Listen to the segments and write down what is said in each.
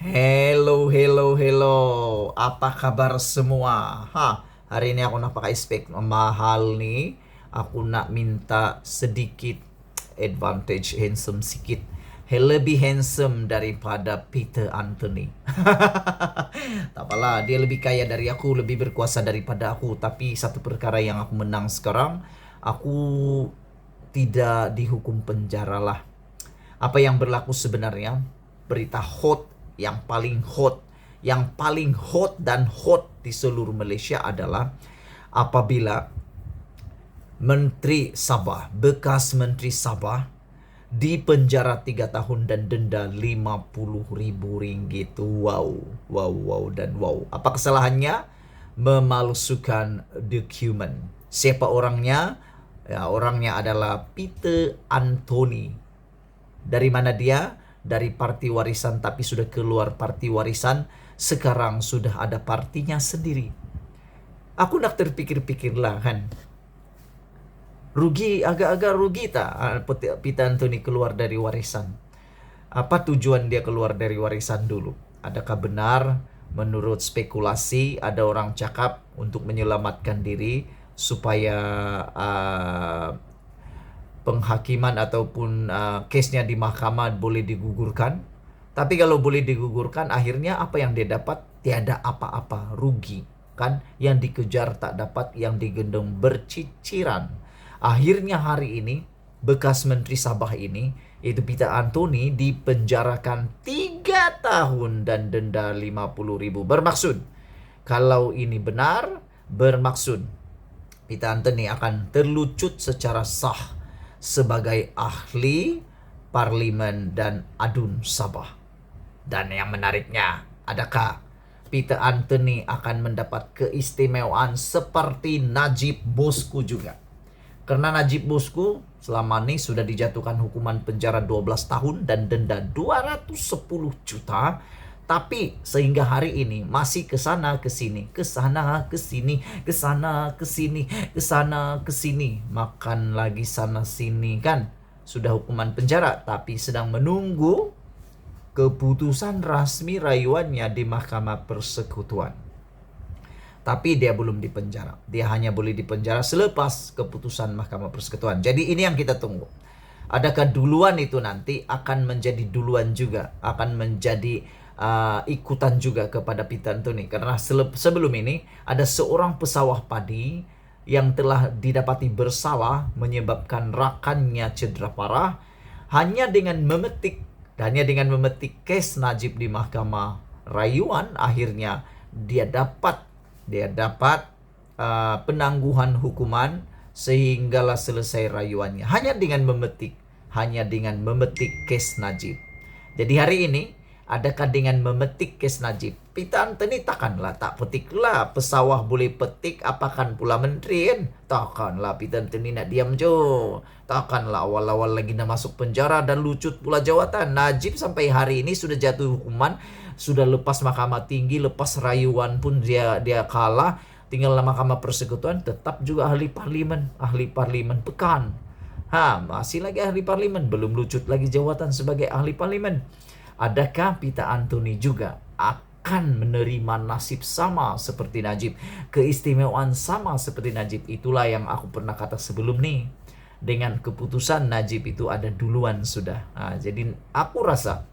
Hello, hello, hello. Apa kabar semua? Hari ini aku nak pakai spek mahal nih. Aku nak minta sedikit advantage handsome sikit. Lebih handsome daripada Peter Anthony. Tak apalah, dia lebih kaya dari aku, lebih berkuasa daripada aku. Tapi satu perkara yang aku menang sekarang, aku tidak dihukum penjara lah. Apa yang berlaku sebenarnya? Berita hot yang paling hot dan hot di seluruh Malaysia adalah apabila Menteri Sabah, bekas Menteri Sabah dipenjara 3 tahun dan denda RM50,000. Wow, wow, wow, dan wow. Apa kesalahannya? Memalsukan dokumen. Siapa orangnya? Ya, orangnya adalah Peter Anthony. Dari mana dia? Dari parti warisan, tapi sudah keluar parti warisan. Sekarang sudah ada partinya sendiri. Aku nak terpikir-pikir lah kan. Agak-agak rugi tak Peter Anthony keluar dari warisan? Apa tujuan dia keluar dari warisan dulu? Adakah benar menurut spekulasi ada orang cakap untuk menyelamatkan diri supaya penghakiman ataupun kesnya di mahkamah boleh digugurkan? Tapi kalau boleh digugurkan, akhirnya apa yang dia dapat? Tiada apa-apa, rugi kan? Yang dikejar tak dapat, yang digendong berciciran. Akhirnya hari ini bekas Menteri Sabah ini, yaitu Peter Anthony, dipenjarakan 3 tahun dan denda RM50,000. Bermaksud, kalau ini benar, bermaksud Peter Anthony akan terlucut secara sah sebagai ahli parlimen dan adun Sabah. Dan yang menariknya, adakah Peter Anthony akan mendapat keistimewaan seperti Najib bosku juga? Karena Najib bosku selama ini sudah dijatuhkan hukuman penjara 12 tahun dan denda 210 juta. Tapi sehingga hari ini masih kesana kesini, kesana kesini, kesana kesini, kesana kesini, makan lagi sana sini kan. Sudah hukuman penjara tapi sedang menunggu keputusan resmi rayuannya di Mahkamah Persekutuan. Tapi dia belum dipenjara. Dia hanya boleh dipenjara selepas keputusan Mahkamah Persekutuan. Jadi ini yang kita tunggu. Adakah duluan itu nanti akan menjadi duluan juga, akan menjadi ikutan juga kepada Peter Anthony? Karena sebelum ini ada seorang pesawah padi yang telah didapati bersalah menyebabkan rakannya cedera parah hanya dengan memetik kes Najib di Mahkamah Rayuan. Akhirnya dia dapat penangguhan hukuman sehinggalah selesai rayuannya hanya dengan memetik kes Najib. Jadi hari ini, adakah dengan memetik kes Najib, Peter Anthony takkanlah tak petiklah. Pesawah boleh petik, apakan pula menteri kan? Takkanlah Peter Anthony nak diam jo. Takkanlah awal-awal lagi nak masuk penjara dan lucut pula jawatan. Najib sampai hari ini sudah jatuh hukuman, sudah lepas mahkamah tinggi, lepas rayuan pun dia kalah. Tinggal Mahkamah Persekutuan, tetap juga ahli parlimen pekan. Masih lagi ahli parlimen, belum lucut lagi jawatan sebagai ahli parlimen. Adakah Peter Anthony juga akan menerima nasib sama seperti Najib, keistimewaan sama seperti Najib? Itulah yang aku pernah kata sebelum nih. Dengan keputusan Najib itu ada duluan sudah. Jadi aku rasa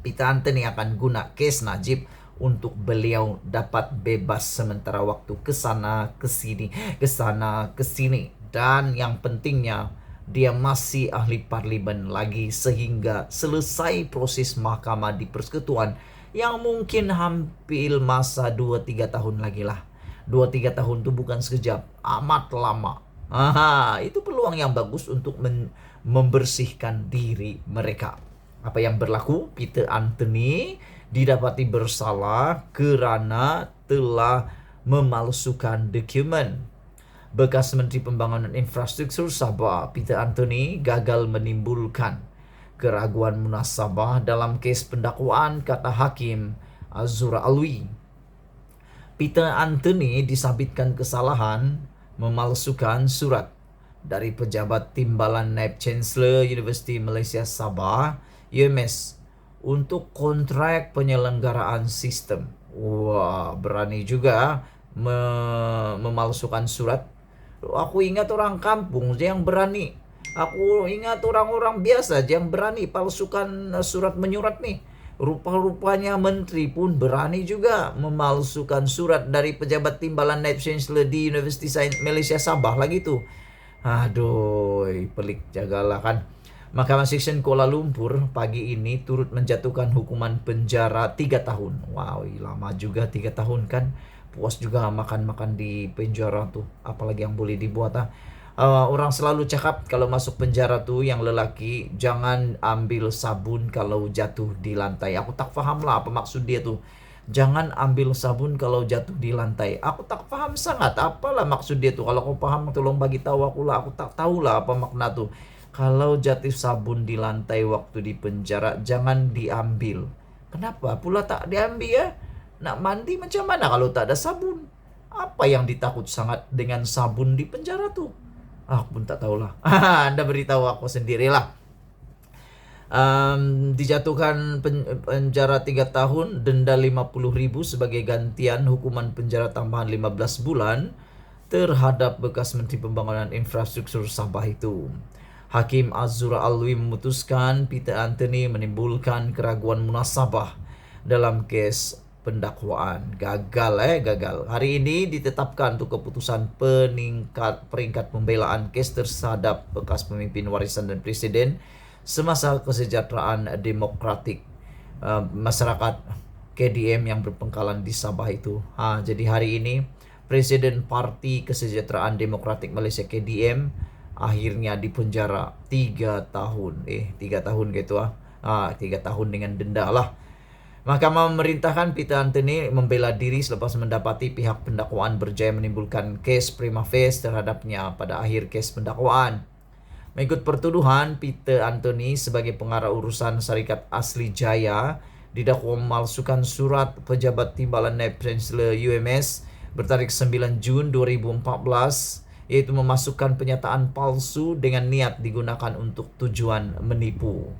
Peter Anthony akan guna kes Najib untuk beliau dapat bebas sementara waktu kesana kesini. Dan yang pentingnya, dia masih ahli parlimen lagi sehingga selesai proses mahkamah di persekutuan yang mungkin hampir masa 2-3 tahun lagi lah. 2-3 tahun itu bukan sekejap, amat lama. Itu peluang yang bagus untuk membersihkan diri mereka. Apa yang berlaku? Peter Anthony didapati bersalah kerana telah memalsukan dokumen. Bekas Menteri Pembangunan Infrastruktur Sabah, Peter Anthony, gagal menimbulkan keraguan munasabah dalam kes pendakwaan, kata Hakim Azura Alwi. Peter Anthony disabitkan kesalahan memalsukan surat dari pejabat timbalan Naib Chancellor Universiti Malaysia Sabah, UMS, untuk kontrak penyelenggaraan sistem. Wah, berani juga memalsukan surat. Aku ingat orang kampung yang berani. Aku ingat orang-orang biasa yang berani palsukan surat menyurat nih. Rupa-rupanya menteri pun berani juga memalsukan surat dari pejabat timbalan Naib Chancellor di University Sains Malaysia Sabah lagi tuh. Aduh, pelik jagalah kan. Mahkamah Seksyen Kuala Lumpur pagi ini turut menjatuhkan hukuman penjara 3 tahun. Wow, lama juga 3 tahun kan. Puas juga makan-makan di penjara tuh. Apalagi yang boleh dibuat ah. Orang selalu cakap kalau masuk penjara tuh yang lelaki jangan ambil sabun kalau jatuh di lantai. Aku tak faham lah apa maksud dia tuh. Jangan ambil sabun kalau jatuh di lantai. Aku tak paham sangat apalah maksud dia tuh. Kalau kau paham tolong bagi tahu aku lah. Aku tak tahulah apa makna tuh. Kalau jatuh sabun di lantai waktu di penjara jangan diambil. Kenapa pula tak diambil ya? Nak mandi macam mana kalau tak ada sabun? Apa yang ditakut sangat dengan sabun di penjara tuh? Aku pun tak tahulah. Anda beritahu aku sendirilah. Dijatuhkan penjara 3 tahun, denda 50.000 sebagai gantian hukuman penjara tambahan 15 bulan terhadap bekas Menteri Pembangunan Infrastruktur Sabah itu. Hakim Azura Alwi memutuskan Peter Anthony menimbulkan keraguan munasabah dalam kes pendakwaan. Gagal. Hari ini ditetapkan untuk keputusan peringkat pembelaan kes terhadap bekas pemimpin warisan dan presiden semasa kesejahteraan demokratik masyarakat KDM yang berpengkalan di Sabah itu. Jadi hari ini Presiden Parti Kesejahteraan Demokratik Malaysia KDM akhirnya dipenjara 3 tahun. 3 tahun gitu 3 tahun dengan denda lah. Mahkamah memerintahkan Peter Anthony membela diri selepas mendapati pihak pendakwaan berjaya menimbulkan kes prima facie terhadapnya pada akhir kes pendakwaan. Mengikut pertuduhan, Peter Anthony sebagai pengarah urusan Syarikat Asli Jaya didakwa memalsukan surat pejabat timbalan Naib Chancellor UMS bertarik 9 Jun 2014, yaitu memasukkan pernyataan palsu dengan niat digunakan untuk tujuan menipu.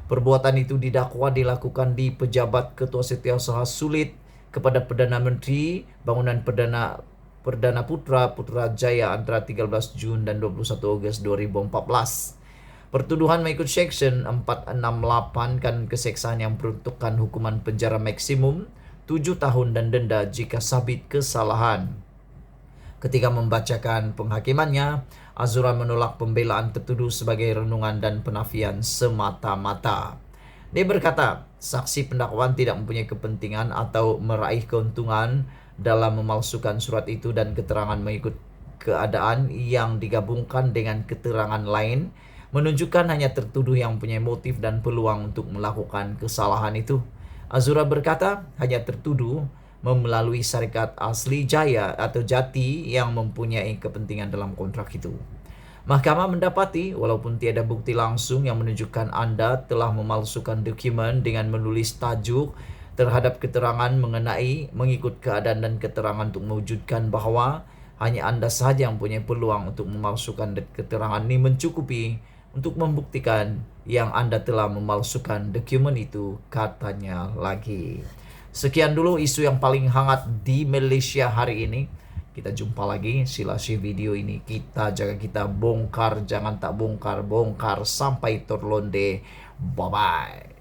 Perbuatan itu didakwa dilakukan di pejabat Ketua Setiausaha Sulit kepada Perdana Menteri Bangunan Perdana Putrajaya antara 13 Jun dan 21 Ogos 2014. Pertuduhan mengikut Seksyen 468 kan keseksaan yang peruntukkan hukuman penjara maksimum 7 tahun dan denda jika sabit kesalahan. Ketika membacakan penghakimannya, Azura menolak pembelaan tertuduh sebagai renungan dan penafian semata-mata. Dia berkata, saksi pendakwaan tidak mempunyai kepentingan atau meraih keuntungan dalam memalsukan surat itu dan keterangan mengikut keadaan yang digabungkan dengan keterangan lain menunjukkan hanya tertuduh yang mempunyai motif dan peluang untuk melakukan kesalahan itu. Azura berkata, hanya tertuduh melalui Syarikat Asli Jaya atau Jati yang mempunyai kepentingan dalam kontrak itu. Mahkamah mendapati walaupun tiada bukti langsung yang menunjukkan Anda telah memalsukan dokumen dengan menulis tajuk terhadap keterangan mengenai mengikut keadaan dan keterangan untuk mewujudkan bahawa hanya Anda sahaja yang punya peluang untuk memalsukan keterangan ini mencukupi untuk membuktikan yang Anda telah memalsukan dokumen itu, katanya lagi. Sekian dulu isu yang paling hangat di Malaysia hari ini. Kita jumpa lagi. Sila share video ini. Kita jaga, kita bongkar. Jangan tak bongkar. Bongkar sampai terlonde. Bye-bye.